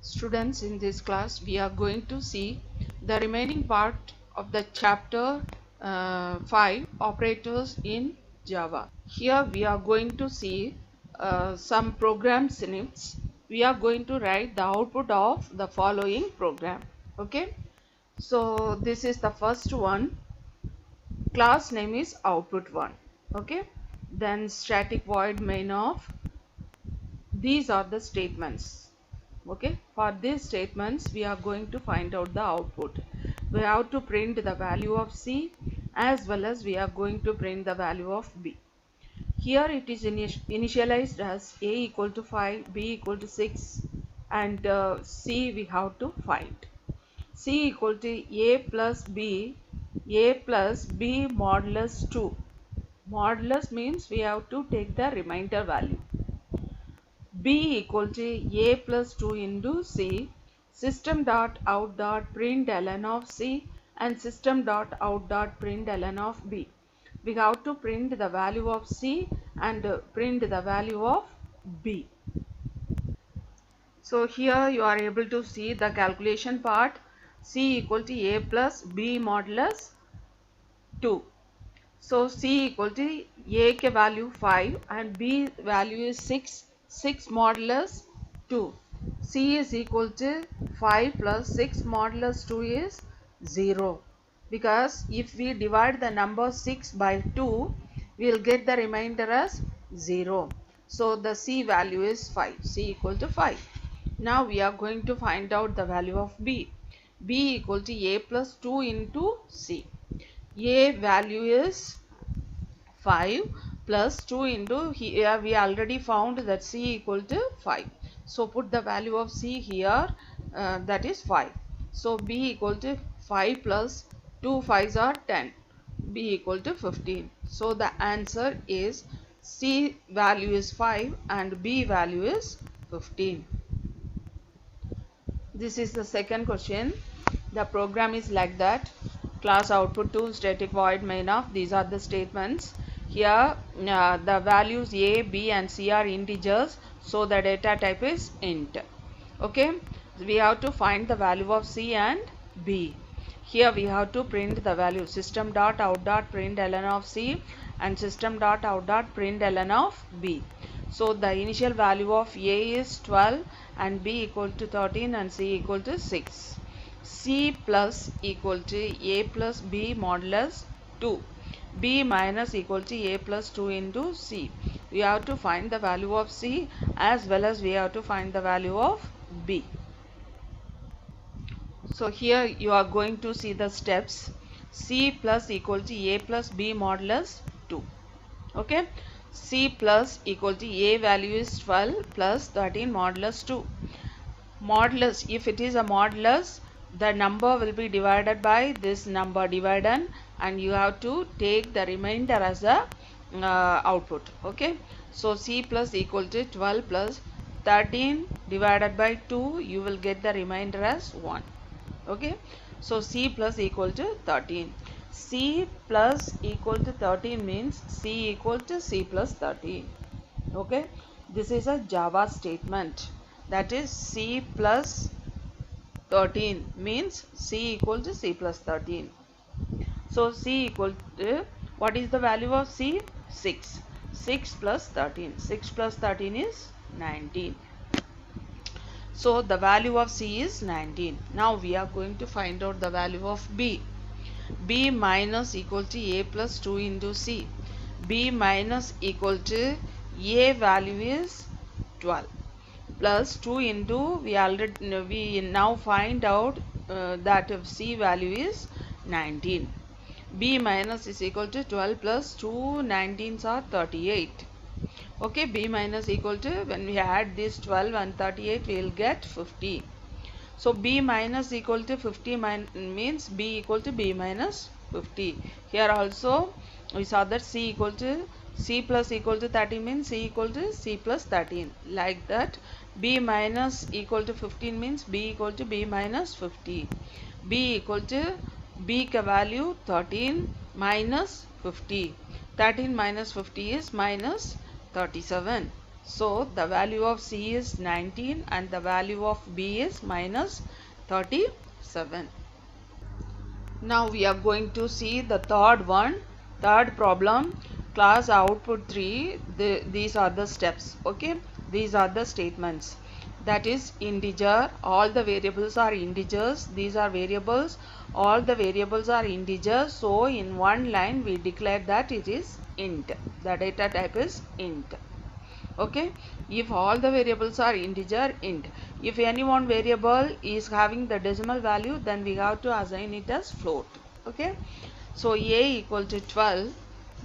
Students, in this class we are going to see the remaining part of the chapter 5 operators in Java. Here we are going to see some program snippets. We are going to write the output of the following program. Okay, so this is the first one. Class name is output1. Okay, then static void main of. These are the statements. Okay, for these statements we are going to find out the output. We have to print the value of C as well as we are going to print the value of B. Here it is initialized as A equal to 5, B equal to 6 and C we have to find. C equal to A plus B modulus 2. Modulus means we have to take the remainder value. B equal to A plus 2 into C, system dot out dot println of C and system dot out dot println of B. We have to print the value of C and print the value of B. So here you are able to see the calculation part. C equal to A plus B modulus 2. So C equal to A के value 5 and B value is 6. 6 modulus 2. C is equal to 5 plus 6 modulus 2 is 0. Because if we divide the number 6 by 2, we will get the remainder as 0. So the C value is 5. C equal to 5. Now we are going to find out the value of B. B equal to A plus 2 into C. A value is 5 plus 2 into, here we already found that C equal to 5. So put the value of C here, that is 5. So B equal to 5 plus 2 5s are 10. B equal to 15. So the answer is C value is 5 and B value is 15. This is the second question. The program is like that. Class output to static void main of. These are the statements. Here the values A, B and C are integers. So the data type is int. Okay. We have to find the value of C and B. Here we have to print the value system dot out dot println of C and system dot out dot println of B. So the initial value of A is 12 and B equal to 13 and C equal to 6. C plus equal to A plus B modulus 2. B minus equal to A plus 2 into C. We have to find the value of C as well as we have to find the value of B. So here you are going to see the steps. C plus equal to A plus B modulus 2. Okay. C plus equal to A value is 12 plus 13 modulus 2. Modulus, if it is a modulus, the number will be divided by this number dividend and you have to take the remainder as a output. Okay. So C plus equal to 12 plus 13 divided by 2, you will get the remainder as 1. Okay. So C plus equal to 13. C plus equal to 13 means C equal to C plus 13. Okay. This is a Java statement. That is C plus 13 means C equal to C plus 13. So C equal to, what is the value of C? 6. 6 plus 13. 6 plus 13 is 19. So the value of C is 19. Now we are going to find out the value of B. B minus equal to A plus 2 into C. B minus equal to A value is 12 plus 2 into, we now find out that if C value is 19. B minus is equal to 12 plus 2 19s are 38. Okay, B minus equal to, when we add this 12 and 38 we will get 50. So B minus equal to 50 means B equal to B minus 50. Here also we saw that C equal to C plus equal to 30 means C equal to C plus 13. Like that, B minus equal to 15 means B equal to B minus 50. B equal to B ka value 13 minus 50. 13 minus 50 is minus 37. So the value of C is 19 and the value of B is minus 37. Now we are going to see the third problem, class output 3. These are the steps. Okay, these are the statements. That is integer, all the variables are integers. These are variables, all the variables are integers. So in one line we declare that it is int. The data type is int. Okay, if all the variables are integer, int. If any one variable is having the decimal value, then we have to assign it as float. Okay, so a equal to 12.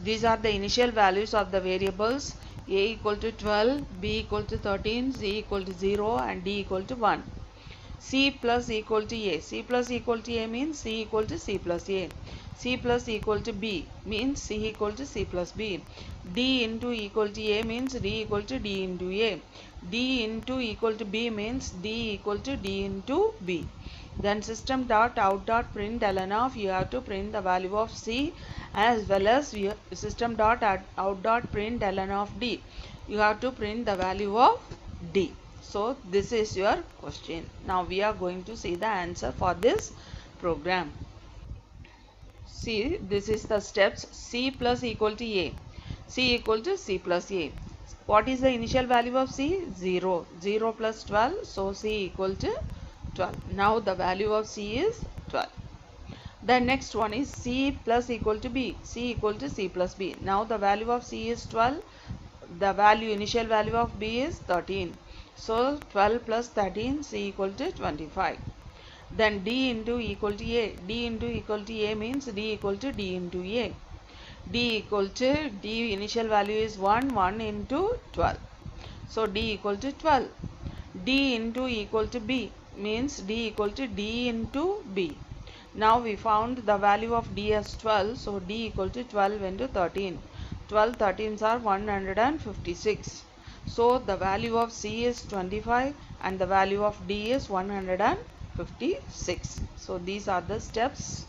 These are the initial values of the variables. A equal to 12, b equal to 13, c equal to 0 and d equal to 1. C plus equal to A. C plus equal to A means C equal to C plus A. C plus equal to B means C equal to C plus B. D into equal to A means D equal to D into A. D into equal to B means D equal to D into B. Then system dot out dot print ln of, you have to print the value of C, as well as system dot out dot print ln of D. You have to print the value of D. So this is your question. Now we are going to see the answer for this program. See, this is the steps. C plus equal to A. C equal to C plus A. What is the initial value of C? 0. 0 plus 12. So C equal to 12. Now the value of C is 12. The next one is C plus equal to B. C equal to C plus B. Now the value of C is 12. The initial value of B is 13. So 12 plus 13, C equal to 25. Then D into equal to A. D into equal to A means D equal to D into A. D equal to D initial value is 1. 1 into 12. So D equal to 12. D into equal to B means D equal to D into B. Now we found the value of D as 12. So D equal to 12 into 13. 12 13s are 156. So the value of C is 25 and the value of D is 156. So these are the steps.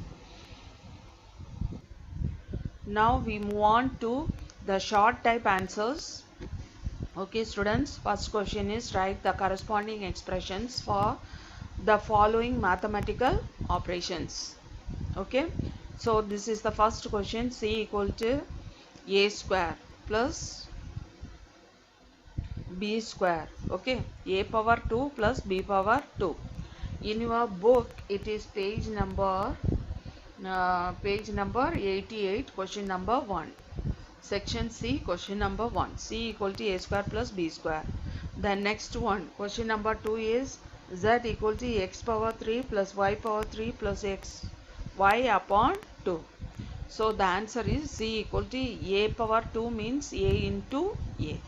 Now we move on to the short type answers. Okay students, first question is write the corresponding expressions for the following mathematical operations. Okay, so this is the first question. C equal to A square plus B square. Okay, A power 2 plus B power 2. In your book it is page number 88, question number 1. Section C, question number 1. C equal to A square plus B square. The next one, question number 2 is Z equal to X power 3 plus Y power 3 plus X Y upon 2. So the answer is C equal to A power 2 means A into A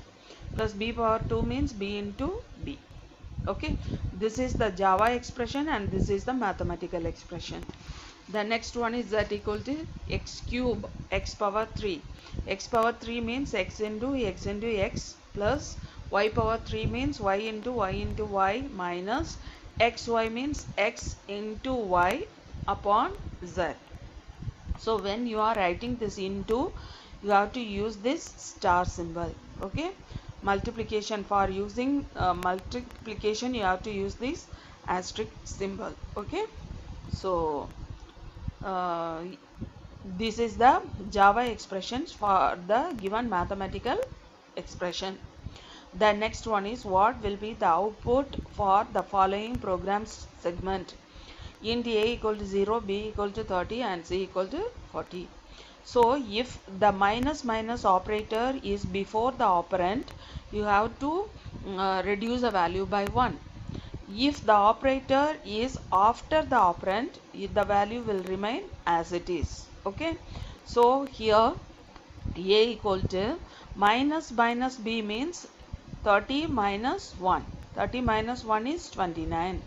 plus B power 2 means B into B. Okay, this is the Java expression and this is the mathematical expression. The next one is Z equal to X cube X power 3. X power 3 means X into X plus Y power 3 means Y into Y minus XY means X into Y upon Z. So when you are writing this into, you have to use this star symbol. Okay, multiplication, for using multiplication you have to use this asterisk symbol. Okay, so this is the Java expressions for the given mathematical expression. The next one is what will be the output for the following program segment. Int A equal to 0, B equal to 30 and C equal to 40. So if the minus operator is before the operand, you have to reduce the value by 1. If the operator is after the operand, the value will remain as it is. Okay, so here A equal to minus B means 30 minus 1. 30 minus 1 is 29.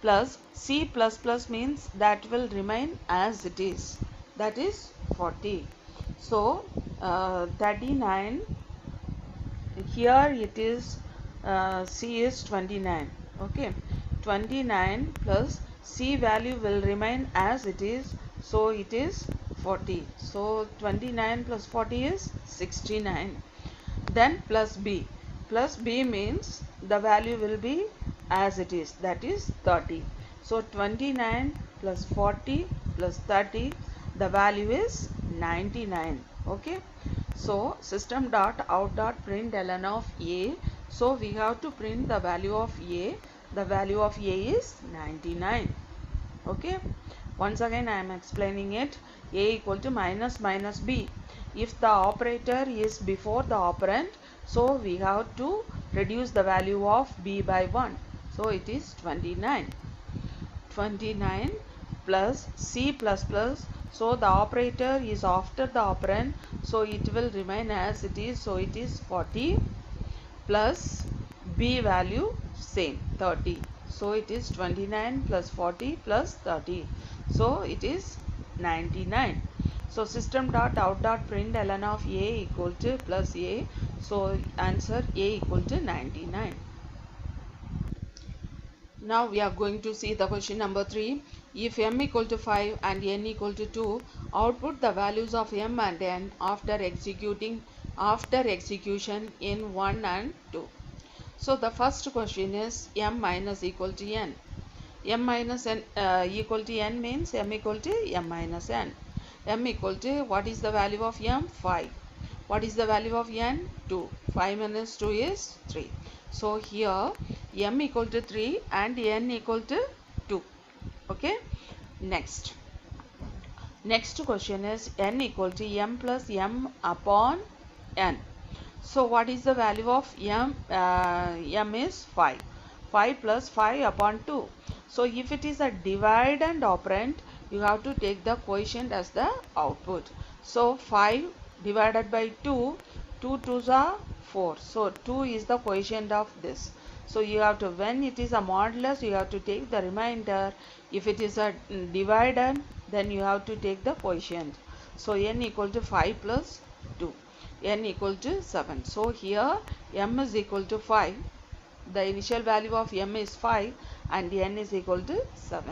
Plus C plus plus means that will remain as it is, that is 40. So 39, here it is C is 29. Okay, 29 plus C value will remain as it is, so it is 40. So 29 plus 40 is 69. Then plus B. plus b means the value will be as it is, that is 30. So 29 plus 40 plus 30, the value is 99. Okay, so system dot out dot println of a, so we have to print the value of a. The value of a is 99. Okay, once again I am explaining it. A equal to minus minus b. If the operator is before the operand, so we have to reduce the value of b by 1. So it is 29. 29 plus c plus plus. So the operator is after the operand, so it will remain as it is. So it is 40 plus b value same 30. So it is 29 plus 40 plus 30. So it is 99. So system dot out dot println of a equal to plus a. So answer a equal to 99. Now we are going to see the question number 3. If m equal to 5 and n equal to 2, output the values of m and n after execution in 1 and 2. So the first question is m minus equal to n. M minus n equal to n means m equal to m minus n. M equal to, what is the value of m? 5. What is the value of n? 2. 5 minus 2 is 3. So here m equal to 3 and n equal to 2. Okay. Next question is n equal to m plus m upon n. So what is the value of m? M is 5. 5 plus 5 upon 2. So if it is a divide and operand, you have to take the quotient as the output. So 5 divided by 2, 2 2s are 4. So 2 is the quotient of this. So you have to, when it is a modulus, you have to take the remainder. If it is a divider, then you have to take the quotient. So n equal to 5 plus 2. N equal to 7. So here m is equal to 5. The initial value of m is 5 and n is equal to 7.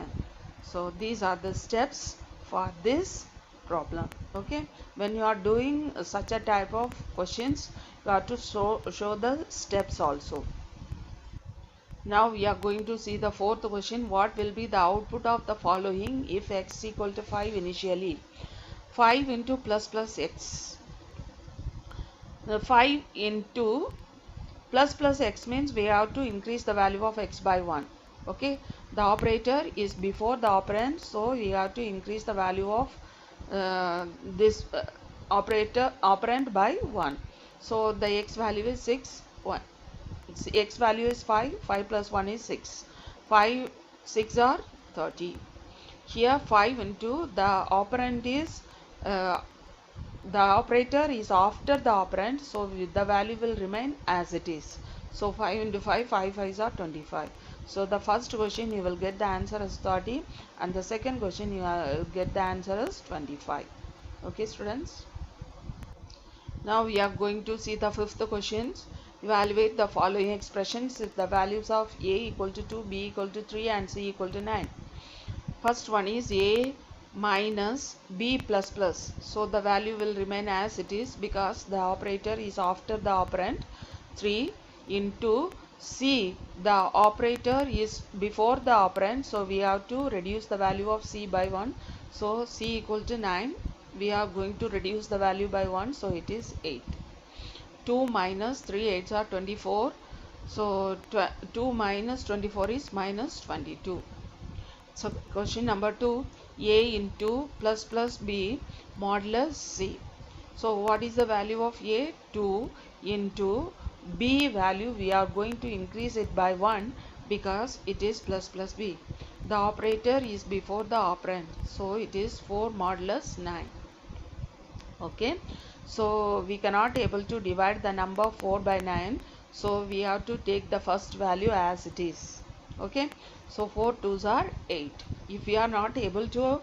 So these are the steps for this problem. Okay, when you are doing such a type of questions, you have to show the steps also. Now we are going to see the fourth question. What will be the output of the following if x equal to 5 initially? 5 into plus plus x. 5 into plus plus x means we have to increase the value of x by 1. Okay, the operator is before the operand, so we have to increase the value of this operand by 1. So the x value is 6. X value is 5. 5 plus 1 is 6. 5 6 are 30. Here 5 into the operand is the operator is after the operand, so the value will remain as it is. So 5 into 5, 5 5s are 25. So the first question you will get the answer as 30 and the second question you will get the answer as 25. Okay students. Now we are going to see the fifth questions. Evaluate the following expressions if the values of a equal to 2, b equal to 3 and c equal to 9. First one is a minus b plus plus. So the value will remain as it is because the operator is after the operand. 3 into c, the operator is before the operand, so we have to reduce the value of c by 1. So c equal to 9, we are going to reduce the value by 1, so it is 8. 2 minus 3 8s are 24. So 2 minus 24 is minus 22. So question number 2, a into plus plus b modulus c. So what is the value of a? 2 into b value, we are going to increase it by 1 because it is plus plus b. The operator is before the operand, so it is 4 modulus 9. Okay, so we cannot able to divide the number 4 by 9, so we have to take the first value as it is. Okay, so 4 2s are 8. If we are not able to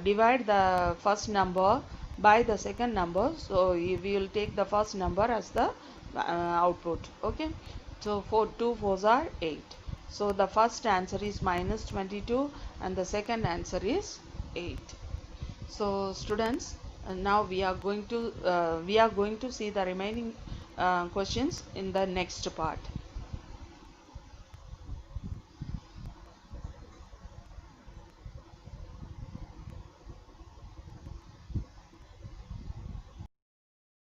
divide the first number by the second number, so we will take the first number as the output. Okay, so 2 4s are 8. So the first answer is minus 22 and the second answer is 8. So students, now we are going to see the remaining questions in the next part.